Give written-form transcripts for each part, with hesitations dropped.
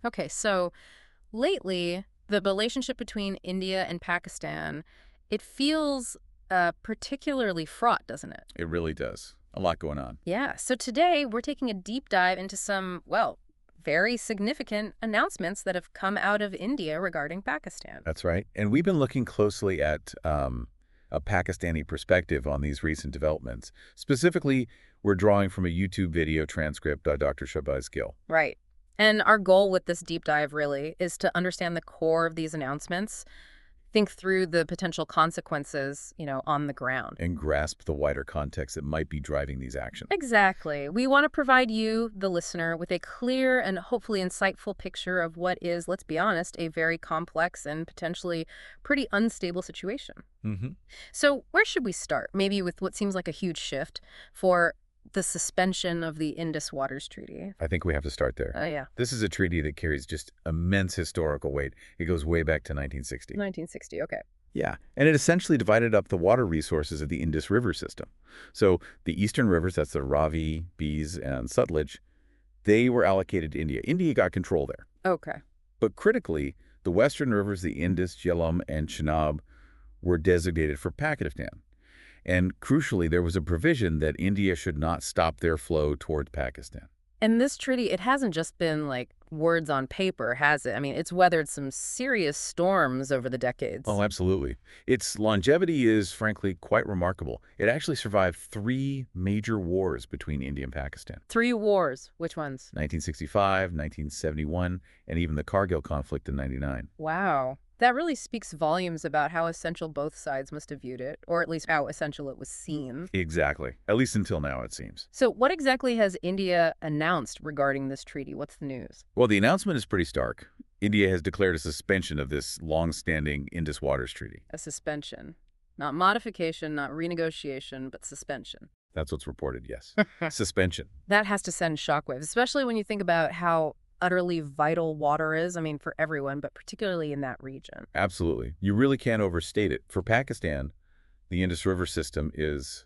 Okay, so lately, the relationship between India and Pakistan, it feels particularly fraught, doesn't it? It really does. A lot going on. Yeah, so today we're taking a deep dive into some, well, very significant announcements that have come out of India regarding Pakistan. That's right. And we've been looking closely at a Pakistani perspective on these recent developments. Specifically, we're drawing from a YouTube video transcript by Dr. Shahbaz. Right. And our goal with this deep dive really is to understand the core of these announcements, think through the potential consequences, on the ground. And grasp the wider context that might be driving these actions. Exactly. We want to provide you, the listener, with a clear and hopefully insightful picture of what is, let's be honest, a very complex and potentially pretty unstable situation. hmm So, where should we start? Maybe with what seems like a huge shift for the suspension of the Indus Waters Treaty. I think we have to start there. Oh, yeah. This is a treaty that carries just immense historical weight. It goes way back to 1960. 1960. Okay. Yeah, and it essentially divided up the water resources of the Indus River system. So the eastern rivers, that's the Ravi, Beas, and Sutlej, they were allocated to India. India got control there. Okay. But critically, the western rivers, the Indus, Jhelum, and Chenab, were designated for Pakistan. And crucially, there was a provision that India should not stop their flow toward Pakistan. And this treaty, it hasn't just been like words on paper, has it? I mean, it's weathered some serious storms over the decades. Oh, absolutely. Its longevity is, frankly, quite remarkable. It actually survived three major wars between India and Pakistan. 3 wars. Which ones? 1965, 1971, and even the Kargil conflict in 99. Wow. That really speaks volumes about how essential both sides must have viewed it, or at least how essential it was seen. Exactly. At least until now, it seems. So, what exactly has India announced regarding this treaty? What's the news? Well, the announcement is pretty stark. India has declared a suspension of this long-standing Indus Waters Treaty. A suspension. Not modification, not renegotiation, but suspension. That's what's reported, yes. Suspension. That has to send shockwaves, especially when you think about how utterly vital water is. I mean, for everyone, but particularly in that region. Absolutely. You really can't overstate it. For Pakistan, the Indus River system is,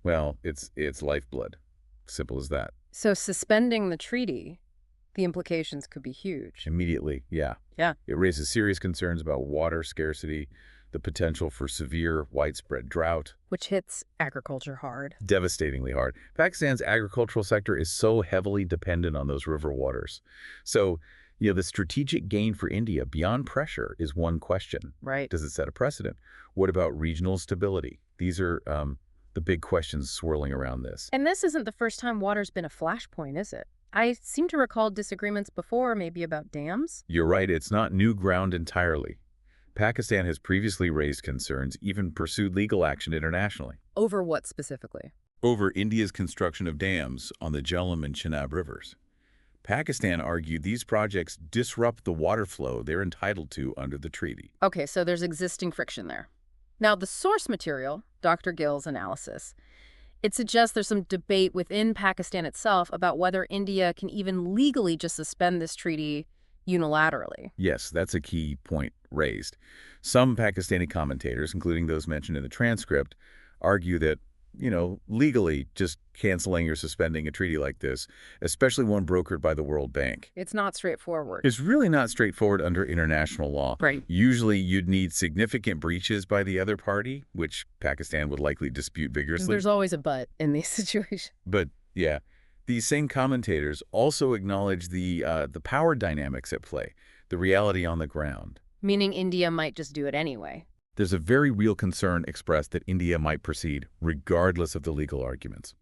well, it's lifeblood. Simple as that. So, suspending the treaty, the implications could be huge. Immediately, yeah. Yeah. It raises serious concerns about water scarcity, the potential for severe, widespread drought. Which hits agriculture hard. Devastatingly hard. Pakistan's agricultural sector is so heavily dependent on those river waters. So, the strategic gain for India beyond pressure is one question. Right. Does it set a precedent? What about regional stability? These are the big questions swirling around this. And this isn't the first time water's been a flashpoint, is it? I seem to recall disagreements before, maybe about dams. You're right, it's not new ground entirely. Pakistan has previously raised concerns, even pursued legal action internationally, Over what specifically? over India's construction of dams on the Jhelum and Chenab rivers. Pakistan argued these projects disrupt the water flow they're entitled to under the treaty. Okay, so there's existing friction there. Now, the source material, Dr. Gill's analysis, it suggests there's some debate within Pakistan itself about whether India can even legally just suspend this treaty unilaterally. Yes, that's a key point raised. Some Pakistani commentators, including those mentioned in the transcript, argue that, legally just canceling or suspending a treaty like this, especially one brokered by the World Bank, It's not straightforward. is really not straightforward under international law. Right. Usually you'd need significant breaches by the other party, which Pakistan would likely dispute vigorously. There's always a but in these situations. But yeah, these same commentators also acknowledge the power dynamics at play, the reality on the ground. Meaning India might just do it anyway. There's a very real concern expressed that India might proceed regardless of the legal arguments.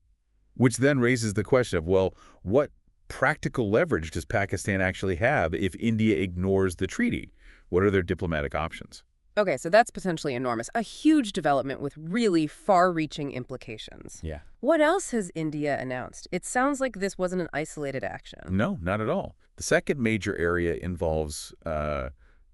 Which then raises the question of, well, what practical leverage does Pakistan actually have if India ignores the treaty? What are their diplomatic options? Okay, so that's potentially enormous. A huge development with really far-reaching implications. Yeah. What else has India announced? It sounds like this wasn't an isolated action. No, not at all. The second major area involves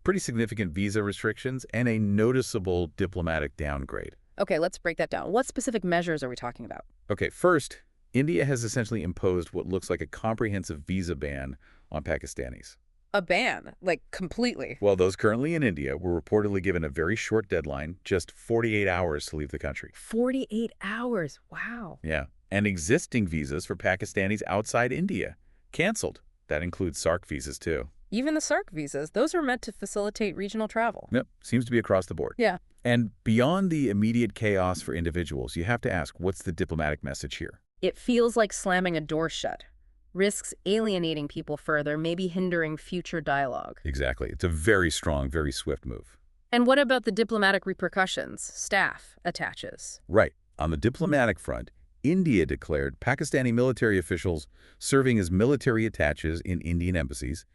pretty significant visa restrictions and a noticeable diplomatic downgrade. Okay, let's break that down. What specific measures are we talking about? Okay, first, India has essentially imposed what looks like a comprehensive visa ban on Pakistanis. A ban, like completely. While those currently in India were reportedly given a very short deadline, just 48 hours to leave the country. 48 hours. Wow. Yeah. And existing visas for Pakistanis outside India canceled. That includes SARC visas, too. Even the SARC visas, those are meant to facilitate regional travel. Yep, seems to be across the board. Yeah. And beyond the immediate chaos for individuals, you have to ask, what's the diplomatic message here? It feels like slamming a door shut. Risks alienating people further, maybe hindering future dialogue. Exactly. It's a very strong, very swift move. And what about the diplomatic repercussions? Staff attaches. Right. On the diplomatic front, India declared Pakistani military officials serving as military attaches in Indian embassies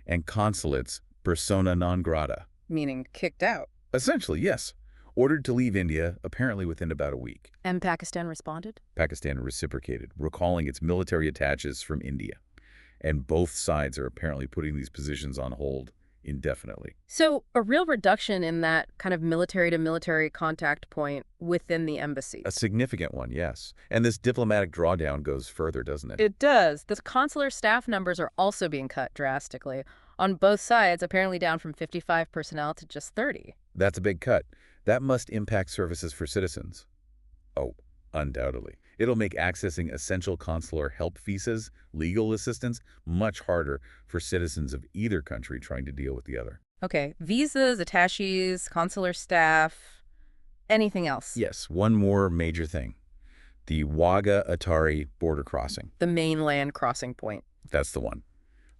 and consulates persona non grata. Meaning kicked out. Essentially, yes. Ordered to leave India, apparently within about a week. And Pakistan responded? Pakistan reciprocated, recalling its military attaches from India. And both sides are apparently putting these positions on hold indefinitely. So a real reduction in that kind of military-to-military contact point within the embassies. A significant one, yes. And this diplomatic drawdown goes further, doesn't it? It does. The consular staff numbers are also being cut drastically. On both sides, apparently down from 55 personnel to just 30. That's a big cut. That must impact services for citizens. Oh, undoubtedly. It'll make accessing essential consular help visas, legal assistance, much harder for citizens of either country trying to deal with the other. Okay, visas, attaches, consular staff, anything else? Yes, one more major thing. The Wagah-Atari border crossing. The mainland crossing point. That's the one.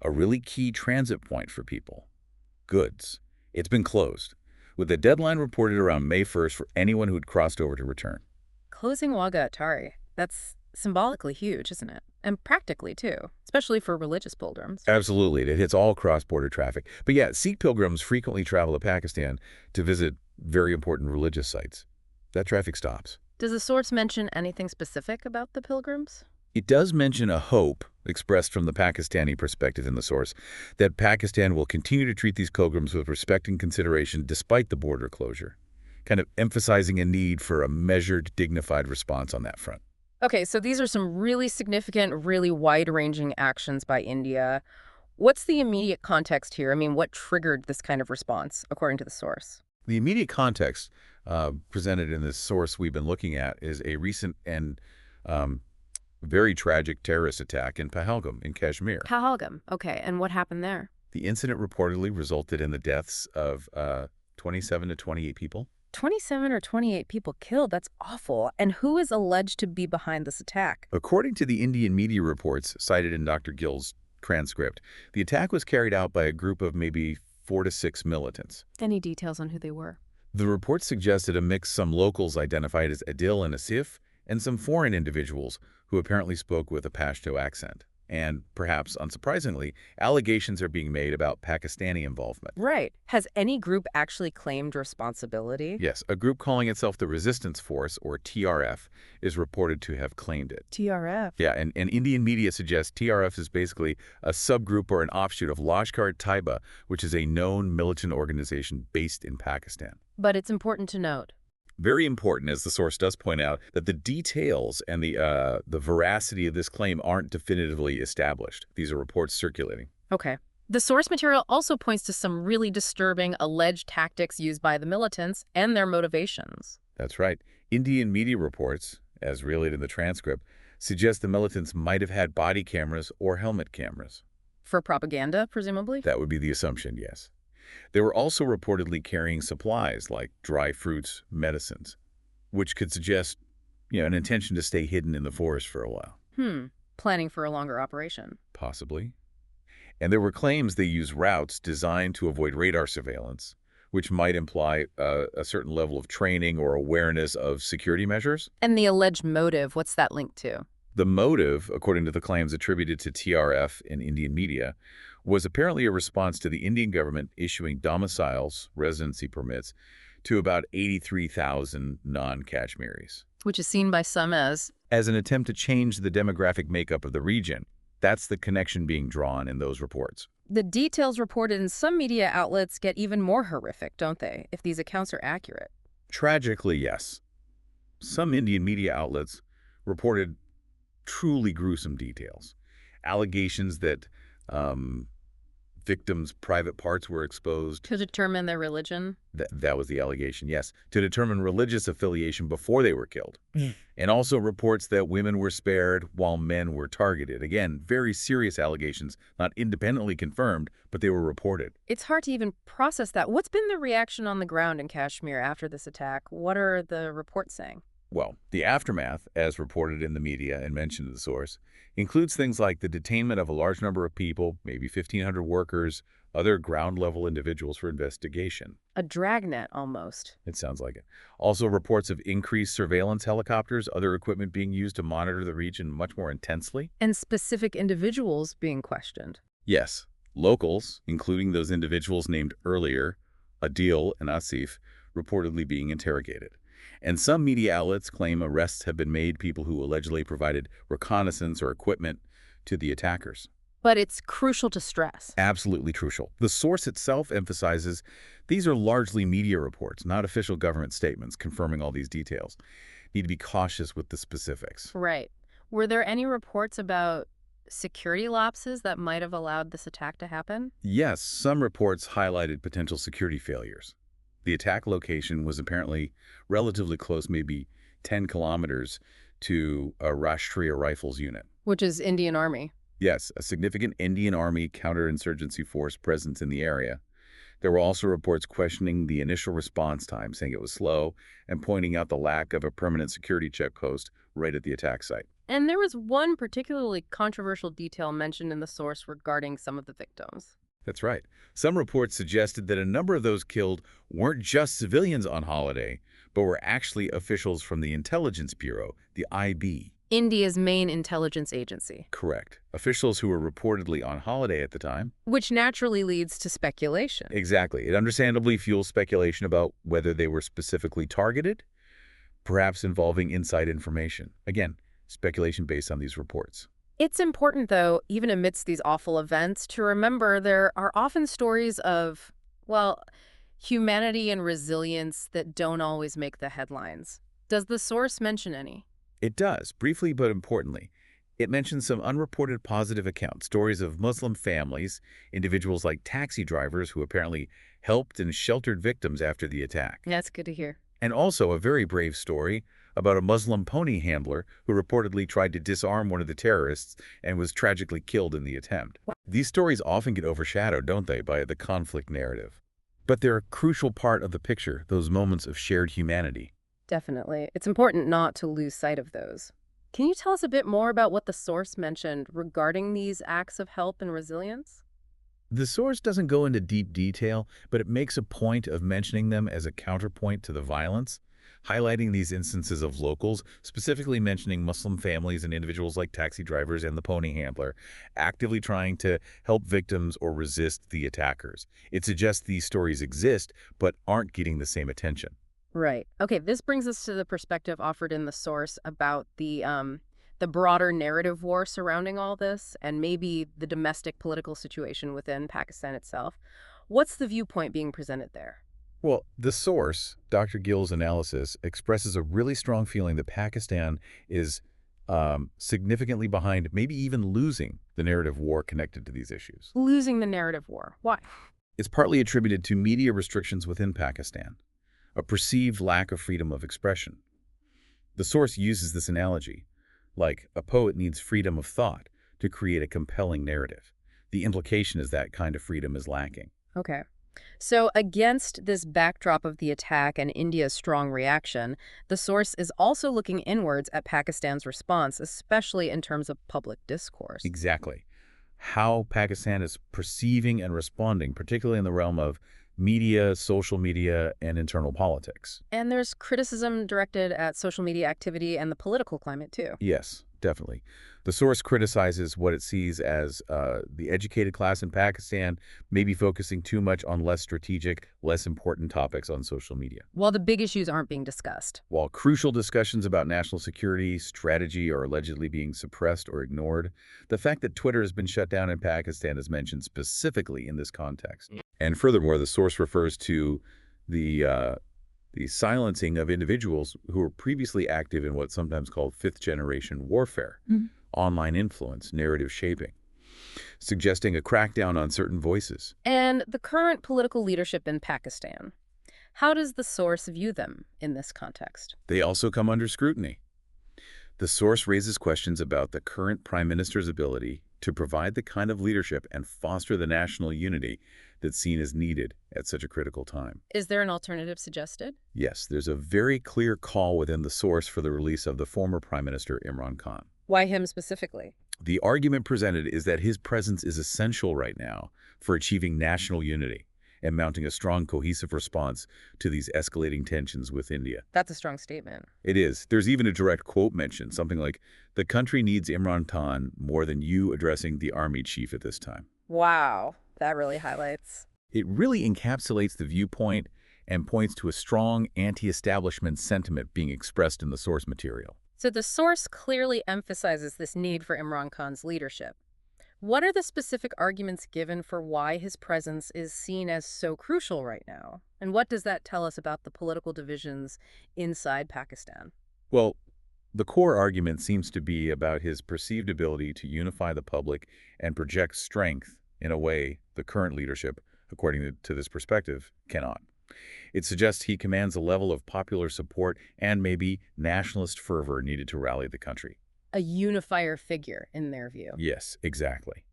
A really key transit point for people. Goods. It's been closed, with a deadline reported around May 1st for anyone who'd crossed over to return. Closing Wagah-Atari. That's symbolically huge, isn't it? And practically, too, especially for religious pilgrims. Absolutely. It hits all cross-border traffic. But yeah, Sikh pilgrims frequently travel to Pakistan to visit very important religious sites. That traffic stops. Does the source mention anything specific about the pilgrims? It does mention a hope, expressed from the Pakistani perspective in the source, that Pakistan will continue to treat these pilgrims with respect and consideration despite the border closure, kind of emphasizing a need for a measured, dignified response on that front. Okay, so these are some really significant, really wide-ranging actions by India. What's the immediate context here? I mean, what triggered this kind of response, according to the source? The immediate context presented in this source we've been looking at is a recent and very tragic terrorist attack in Pahalgam in Kashmir. Pahalgam. Okay, and what happened there? The incident reportedly resulted in the deaths of 27 to 28 people. 27 or 28 people killed. That's awful. And who is alleged to be behind this attack? According to the Indian media reports cited in Dr. Gill's transcript, the attack was carried out by a group of maybe 4 to 6 militants. Any details on who they were? The report suggested a mix some locals identified as Adil and Asif, and some foreign individuals who apparently spoke with a Pashto accent. And, perhaps unsurprisingly, allegations are being made about Pakistani involvement. Right. Has any group actually claimed responsibility? Yes, a group calling itself the Resistance Force, or TRF, is reported to have claimed it. TRF? Yeah, and Indian media suggests TRF is basically a subgroup or an offshoot of Lashkar-e-Taiba, which is a known militant organization based in Pakistan. But it's important to note. Very important, as the source does point out, that the details and the veracity of this claim aren't definitively established. These are reports circulating. Okay. The source material also points to some really disturbing alleged tactics used by the militants and their motivations. That's right. Indian media reports, as related in the transcript, suggest the militants might have had body cameras or helmet cameras. For propaganda, presumably? That would be the assumption, yes. They were also reportedly carrying supplies like dry fruits, medicines, which could suggest, an intention to stay hidden in the forest for a while. Planning for a longer operation. Possibly. And there were claims they used routes designed to avoid radar surveillance, which might imply a certain level of training or awareness of security measures. And the alleged motive, what's that linked to? The motive, according to the claims attributed to TRF in Indian media, was apparently a response to the Indian government issuing domiciles, residency permits, to about 83,000 non-Kashmiris. Which is seen by some as an attempt to change the demographic makeup of the region. That's the connection being drawn in those reports. the details reported in some media outlets get even more horrific, don't they, if these accounts are accurate? Tragically, yes. Some Indian media outlets reported truly gruesome details. Allegations that victims' private parts were exposed. To determine their religion? That was the allegation, yes, to determine religious affiliation before they were killed. And also reports that women were spared while men were targeted. Again, very serious allegations, not independently confirmed, but they were reported. It's hard to even process that. What's been the reaction on the ground in Kashmir after this attack? What are the reports saying? Well, the aftermath, as reported in the media and mentioned in the source, includes things like the detainment of a large number of people, maybe 1,500 workers, other ground-level individuals for investigation. A dragnet, almost. It sounds like it. Also reports of increased surveillance helicopters, other equipment being used to monitor the region much more intensely. And specific individuals being questioned. Yes, locals, including those individuals named earlier, Adil and Asif, reportedly being interrogated. And some media outlets claim arrests have been made, people who allegedly provided reconnaissance or equipment to the attackers. But it's crucial to stress. Absolutely crucial. The source itself emphasizes these are largely media reports, not official government statements confirming all these details. Need to be cautious with the specifics. Right. Were there any reports about security lapses that might have allowed this attack to happen? Yes, some reports highlighted potential security failures. The attack location was apparently relatively close, maybe 10 kilometers to a Rashtriya Rifles unit. Which is Indian Army. Yes, a significant Indian Army counterinsurgency force presence in the area. There were also reports questioning the initial response time, saying it was slow, and pointing out the lack of a permanent security check post right at the attack site. And there was one particularly controversial detail mentioned in the source regarding some of the victims. That's right. Some reports suggested that a number of those killed weren't just civilians on holiday, but were actually officials from the Intelligence Bureau, the IB. India's main intelligence agency. Correct. Officials who were reportedly on holiday at the time. Which naturally leads to speculation. Exactly. It understandably fuels speculation about whether they were specifically targeted, perhaps involving inside information. Again, speculation based on these reports. It's important, though, even amidst these awful events, to remember there are often stories of, well, humanity and resilience that don't always make the headlines. Does the source mention any? It does, briefly but importantly. It mentions some unreported positive accounts, stories of Muslim families, individuals like taxi drivers who apparently helped and sheltered victims after the attack. That's good to hear. And also a very brave story about a Muslim pony handler who reportedly tried to disarm one of the terrorists and was tragically killed in the attempt. These stories often get overshadowed, don't they, by the conflict narrative. But they're a crucial part of the picture, those moments of shared humanity. Definitely. It's important not to lose sight of those. Can you tell us a bit more about what the source mentioned regarding these acts of help and resilience? The source doesn't go into deep detail, but it makes a point of mentioning them as a counterpoint to the violence, highlighting these instances of locals, specifically mentioning Muslim families and individuals like taxi drivers and the pony handler, actively trying to help victims or resist the attackers. It suggests these stories exist, but aren't getting the same attention. Right. Okay, this brings us to the perspective offered in the source about the broader narrative war surrounding all this and maybe the domestic political situation within Pakistan itself. What's the viewpoint being presented there? Well, the source, Dr. Gill's analysis, expresses a really strong feeling that Pakistan is significantly behind, maybe even losing the narrative war connected to these issues. Losing the narrative war. Why? It's partly attributed to media restrictions within Pakistan, a perceived lack of freedom of expression. The source uses this analogy, like a poet needs freedom of thought to create a compelling narrative. The implication is that kind of freedom is lacking. Okay. So against this backdrop of the attack and India's strong reaction, the source is also looking inwards at Pakistan's response, especially in terms of public discourse. Exactly. How Pakistan is perceiving and responding, particularly in the realm of media, social media, and internal politics. And there's criticism directed at social media activity and the political climate, too. Yes, definitely. The source criticizes what it sees as the educated class in Pakistan maybe focusing too much on less strategic, less important topics on social media. While the big issues aren't being discussed. While crucial discussions about national security strategy are allegedly being suppressed or ignored, the fact that Twitter has been shut down in Pakistan is mentioned specifically in this context. And furthermore, the source refers to the silencing of individuals who were previously active in what's sometimes called fifth-generation warfare, online influence, narrative shaping. suggesting a crackdown on certain voices. And the current political leadership in Pakistan, how does the source view them in this context? They also come under scrutiny. The source raises questions about the current prime minister's ability to provide the kind of leadership and foster the national unity that's seen as needed at such a critical time. Is there an alternative suggested? Yes, there's a very clear call within the source for the release of the former Prime Minister Imran Khan. Why him specifically? The argument presented is that his presence is essential right now for achieving national unity and mounting a strong, cohesive response to these escalating tensions with India. That's a strong statement. It is. There's even a direct quote mentioned, something like, "The country needs Imran Khan more than you addressing the army chief at this time." Wow, that really highlights. It really encapsulates the viewpoint and points to a strong anti-establishment sentiment being expressed in the source material. So the source clearly emphasizes this need for Imran Khan's leadership. What are the specific arguments given for why his presence is seen as so crucial right now? And what does that tell us about the political divisions inside Pakistan? Well, the core argument seems to be about his perceived ability to unify the public and project strength in a way the current leadership, according to this perspective, cannot. It suggests he commands a level of popular support and maybe nationalist fervor needed to rally the country. A unifier figure, in their view. Yes, exactly.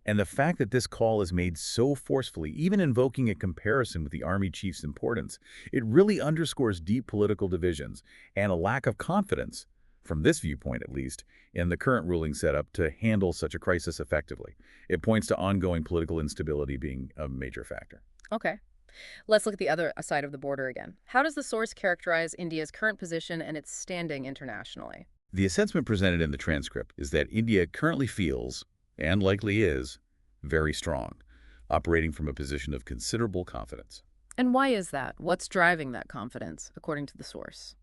And the fact that this call is made so forcefully, even invoking a comparison with the army chief's importance, it really underscores deep political divisions and a lack of confidence, from this viewpoint at least, in the current ruling setup to handle such a crisis effectively. It points to ongoing political instability being a major factor. Okay. Let's look at the other side of the border again. How does the source characterize India's current position and its standing internationally? The assessment presented in the transcript is that India currently feels, and likely is, very strong, operating from a position of considerable confidence. And why is that? What's driving that confidence, according to the source?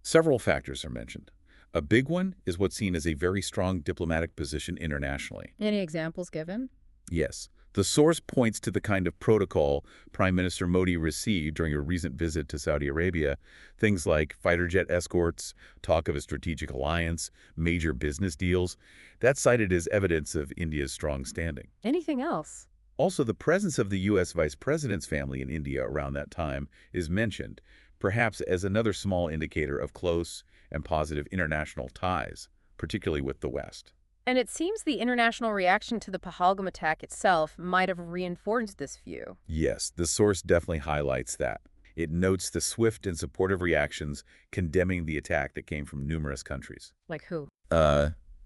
Several factors are mentioned. A big one is what's seen as a very strong diplomatic position internationally. Any examples given? Yes. The source points to the kind of protocol Prime Minister Modi received during a recent visit to Saudi Arabia, things like fighter jet escorts, talk of a strategic alliance, major business deals. That's cited as evidence of India's strong standing. Anything else? Also, the presence of the U.S. Vice President's family in India around that time is mentioned, perhaps as another small indicator of close and positive international ties, particularly with the West. And it seems the international reaction to the Pahalgam attack itself might have reinforced this view. Yes, the source definitely highlights that. It notes the swift and supportive reactions condemning the attack that came from numerous countries. Like who?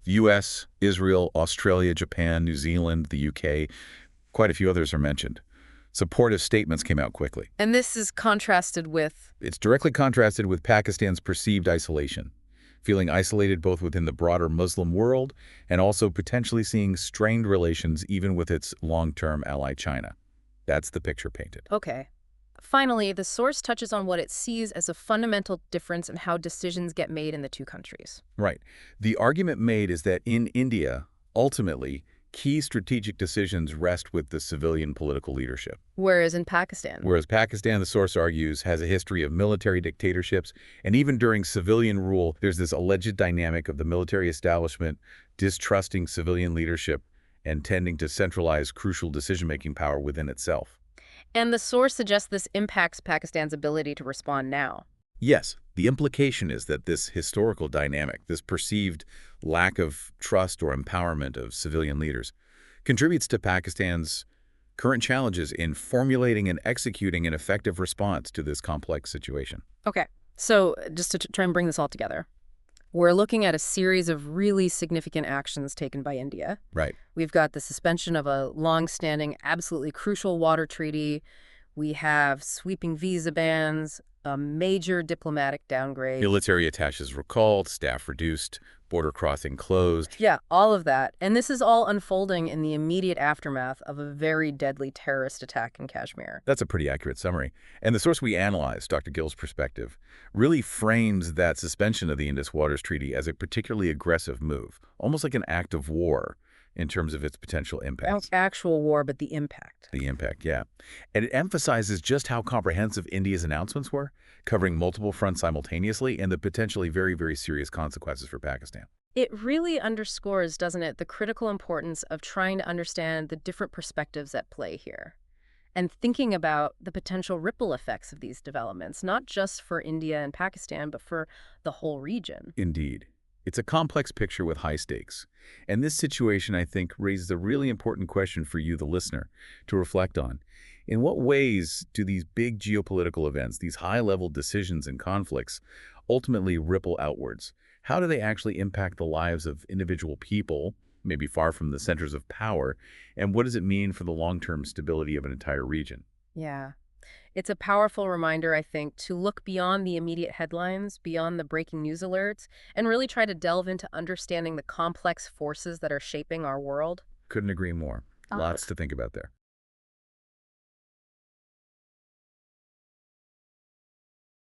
U.S., Israel, Australia, Japan, New Zealand, the U.K., quite a few others are mentioned. Supportive statements came out quickly. And this is contrasted with? It's directly contrasted with Pakistan's perceived isolation, feeling isolated both within the broader Muslim world and also potentially seeing strained relations even with its long-term ally China. That's the picture painted. Okay. Finally, the source touches on what it sees as a fundamental difference in how decisions get made in the two countries. Right. The argument made is that in India, ultimately, key strategic decisions rest with the civilian political leadership. Whereas in Pakistan? Whereas Pakistan, the source argues, has a history of military dictatorships, and even during civilian rule, there's this alleged dynamic of the military establishment distrusting civilian leadership and tending to centralize crucial decision-making power within itself. And the source suggests this impacts Pakistan's ability to respond now. Yes, the implication is that this historical dynamic, this perceived lack of trust or empowerment of civilian leaders, contributes to Pakistan's current challenges in formulating and executing an effective response to this complex situation. Okay, so just to try and bring this all together, we're looking at a series of really significant actions taken by India. Right. We've got the suspension of a long-standing, absolutely crucial water treaty. We have sweeping visa bans, a major diplomatic downgrade. Military attaches recalled, staff reduced, border crossing closed. Yeah, all of that. And this is all unfolding in the immediate aftermath of a very deadly terrorist attack in Kashmir. That's a pretty accurate summary. And the source we analyzed, Dr. Gill's perspective, really frames that suspension of the Indus Waters Treaty as a particularly aggressive move, almost like an act of war in terms of its potential impact. Actual war, but the impact. The impact, yeah. And it emphasizes just how comprehensive India's announcements were, covering multiple fronts simultaneously and the potentially very, very serious consequences for Pakistan. It really underscores, doesn't it, the critical importance of trying to understand the different perspectives at play here and thinking about the potential ripple effects of these developments, not just for India and Pakistan, but for the whole region. Indeed. It's a complex picture with high stakes. And this situation, I think, raises a really important question for you, the listener, to reflect on. In what ways do these big geopolitical events, these high-level decisions and conflicts, ultimately ripple outwards? How do they actually impact the lives of individual people, maybe far from the centers of power, and what does it mean for the long-term stability of an entire region? Yeah. It's a powerful reminder, I think, to look beyond the immediate headlines, beyond the breaking news alerts, and really try to delve into understanding the complex forces that are shaping our world. Couldn't agree more. Uh, Lots to think about there.